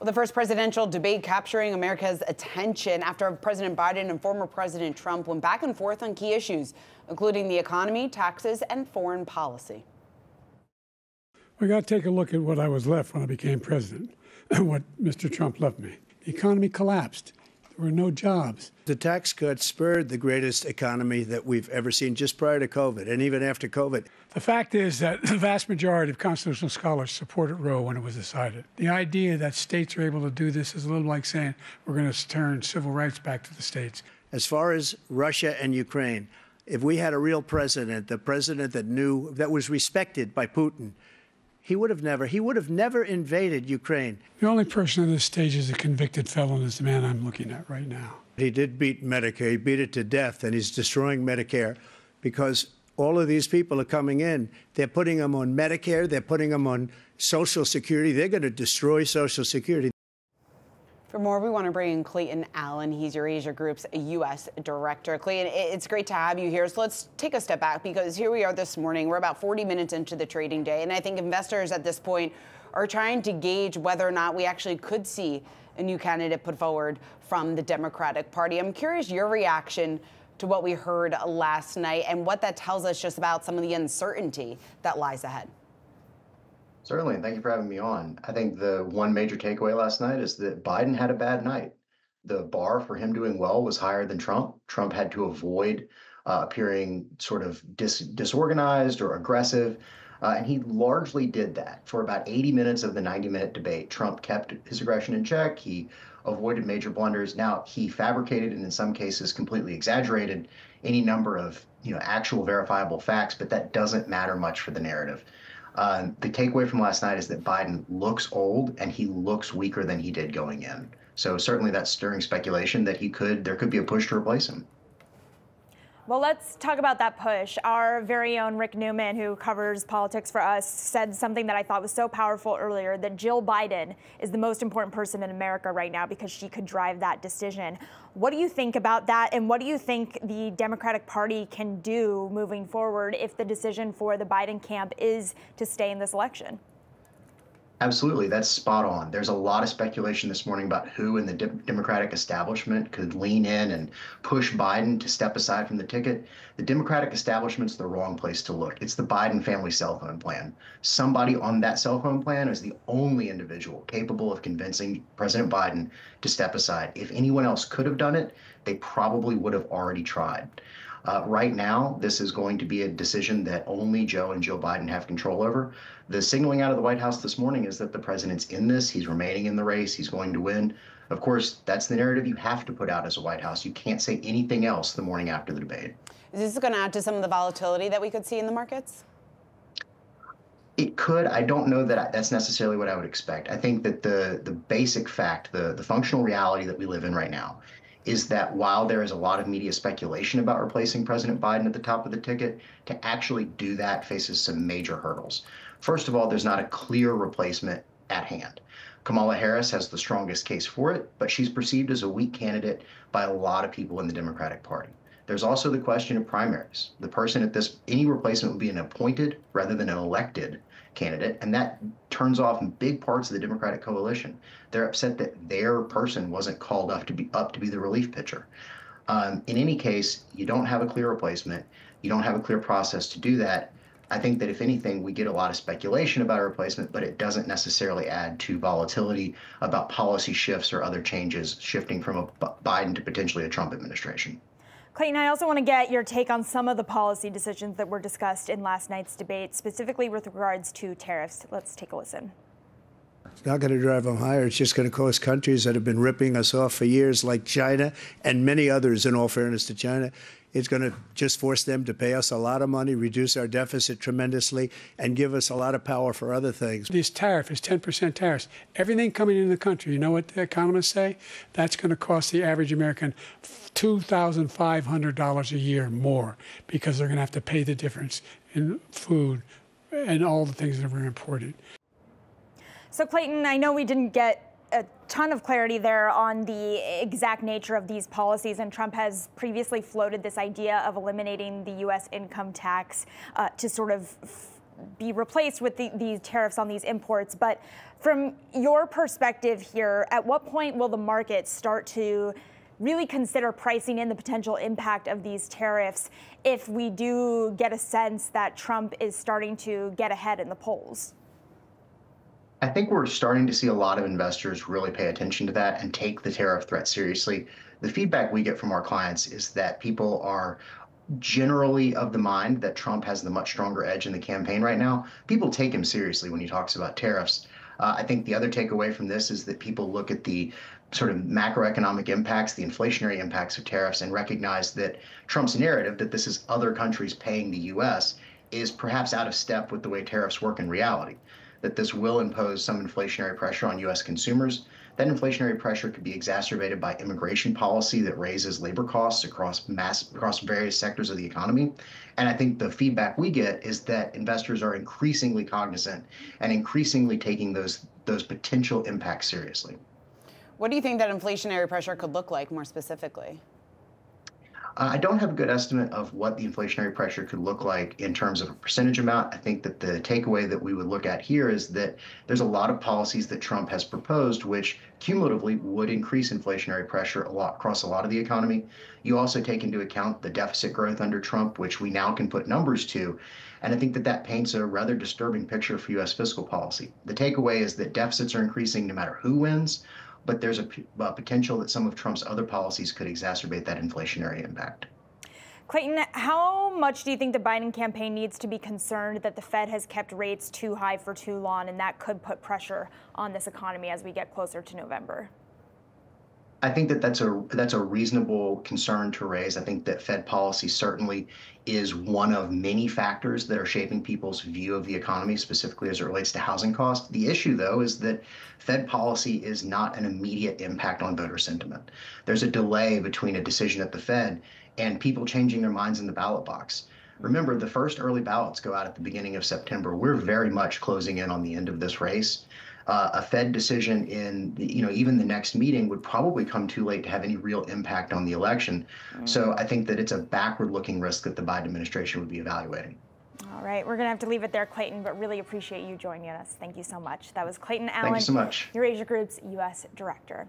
Well, the first presidential debate capturing America's attention after President Biden and former President Trump went back and forth on key issues, including the economy, taxes, and foreign policy. We got to take a look at what I was left when I became president and what Mr. Trump left me. The economy collapsed. There were no jobs. The tax cuts spurred the greatest economy that we've ever seen just prior to COVID and even after COVID. The fact is that the vast majority of constitutional scholars supported Roe when it was decided. The idea that states are able to do this is a little like saying we're going to turn civil rights back to the states. As far as Russia and Ukraine, if we had a real president, the president that knew, that was respected by Putin, he would have never invaded Ukraine. The only person on this stage is a convicted felon is the man I'm looking at right now. He did beat Medicare. He beat it to death, and he's destroying Medicare because all of these people are coming in. They're putting them on Medicare. They're putting them on Social Security. They're going to destroy Social Security. For more, we want to bring in Clayton Allen. He's Eurasia Group's U.S. Director. Clayton, it's great to have you here. So let's take a step back because here we are this morning. We're about 40 minutes into the trading day. And I think investors at this point are trying to gauge whether or not we actually could see a new candidate put forward from the Democratic Party. I'm curious your reaction to what we heard last night and what that tells us just about some of the uncertainty that lies ahead. Certainly, and thank you for having me on. I think the one major takeaway last night is that Biden had a bad night. The bar for him doing well was higher than Trump. Trump had to avoid appearing sort of disorganized or aggressive, and he largely did that. For about 80 minutes of the 90-minute debate, Trump kept his aggression in check. He avoided major blunders. Now, he fabricated and in some cases completely exaggerated any number of actual verifiable facts, but that doesn't matter much for the narrative. The takeaway from last night is that Biden looks old and he looks weaker than he did going in. So certainly that's stirring speculation that there could be a push to replace him. Well, let's talk about that push. Our very own Rick Newman, who covers politics for us, said something that I thought was so powerful earlier, that Jill Biden is the most important person in America right now because she could drive that decision. What do you think about that? And what do you think the Democratic Party can do moving forward if the decision for the Biden camp is to stay in this election? Absolutely. That's spot on. There's a lot of speculation this morning about who in the Democratic establishment could lean in and push Biden to step aside from the ticket. The Democratic establishment's the wrong place to look. It's the Biden family cell phone plan. Somebody on that cell phone plan is the only individual capable of convincing President Biden to step aside. If anyone else could have done it, they probably would have already tried. Right now, this is going to be a decision that only Joe and Jill Biden have control over. The signaling out of the White House this morning is that the president's in this. He's remaining in the race. He's going to win. Of course, that's the narrative you have to put out as a White House. You can't say anything else the morning after the debate. Is this going to add to some of the volatility that we could see in the markets? It could. I don't know that that's necessarily what I would expect. I think that the basic fact, the functional reality that we live in right now is that while there is a lot of media speculation about replacing President Biden at the top of the ticket, to actually do that faces some major hurdles. First of all, there's not a clear replacement at hand. Kamala Harris has the strongest case for it, but she's perceived as a weak candidate by a lot of people in the Democratic Party. There's also the question of primaries. The person at any replacement would be an appointed rather than an elected candidate, and that turns off big parts of the Democratic coalition. They're upset that their person wasn't called up to be the relief pitcher. In any case, you don't have a clear replacement. You don't have a clear process to do that. I think that if anything, we get a lot of speculation about a replacement, but it doesn't necessarily add to volatility about policy shifts or other changes shifting from a Biden to potentially a Trump administration. Clayton, I also want to get your take on some of the policy decisions that were discussed in last night's debate, specifically with regards to tariffs. Let's take a listen. It's not going to drive them higher. It's just going to cost countries that have been ripping us off for years, like China and many others, in all fairness to China. It's going to just force them to pay us a lot of money, reduce our deficit tremendously, and give us a lot of power for other things. This tariff is 10% tariffs. Everything coming into the country, you know what the economists say? That's going to cost the average American $2,500 a year more because they're going to have to pay the difference in food and all the things that are imported. So, Clayton, I know we didn't get a ton of clarity there on the exact nature of these policies, and Trump has previously floated this idea of eliminating the U.S. income tax to sort of be replaced with these tariffs on these imports. But from your perspective here, at what point will the market start to really consider pricing in the potential impact of these tariffs if we do get a sense that Trump is starting to get ahead in the polls? I think we're starting to see a lot of investors really pay attention to that and take the tariff threat seriously. The feedback we get from our clients is that people are generally of the mind that Trump has the much stronger edge in the campaign right now. People take him seriously when he talks about tariffs. I think the other takeaway from this is that people look at the sort of macroeconomic impacts, the inflationary impacts of tariffs, and recognize that Trump's narrative that this is other countries paying the U.S. is perhaps out of step with the way tariffs work in reality, that this will impose some inflationary pressure on U.S. consumers. That inflationary pressure could be exacerbated by immigration policy that raises labor costs across various sectors of the economy. And I think the feedback we get is that investors are increasingly cognizant and increasingly taking those potential impacts seriously. What do you think that inflationary pressure could look like more specifically? I don't have a good estimate of what the inflationary pressure could look like in terms of a percentage amount. I think that the takeaway that we would look at here is that there's a lot of policies that Trump has proposed which cumulatively would increase inflationary pressure across a lot of the economy. You also take into account the deficit growth under Trump, which we now can put numbers to. And I think that that paints a rather disturbing picture for U.S. fiscal policy. The takeaway is that deficits are increasing no matter who wins, but there's a potential that some of Trump's other policies could exacerbate that inflationary impact. Clayton, how much do you think the Biden campaign needs to be concerned that the Fed has kept rates too high for too long, and that could put pressure on this economy as we get closer to November? I think that that's a reasonable concern to raise. I think that Fed policy certainly is one of many factors that are shaping people's view of the economy, specifically as it relates to housing costs. The issue, though, is that Fed policy is not an immediate impact on voter sentiment. There's a delay between a decision at the Fed and people changing their minds in the ballot box. Remember, the first early ballots go out at the beginning of September. We're very much closing in on the end of this race. A Fed decision in even the next meeting would probably come too late to have any real impact on the election. So I think that it's a backward-looking risk that the Biden administration would be evaluating. All right, we're going to have to leave it there, Clayton, but really appreciate you joining us. Thank you so much. That was Clayton Allen, Thank you so much. Eurasia Group's U.S. Director.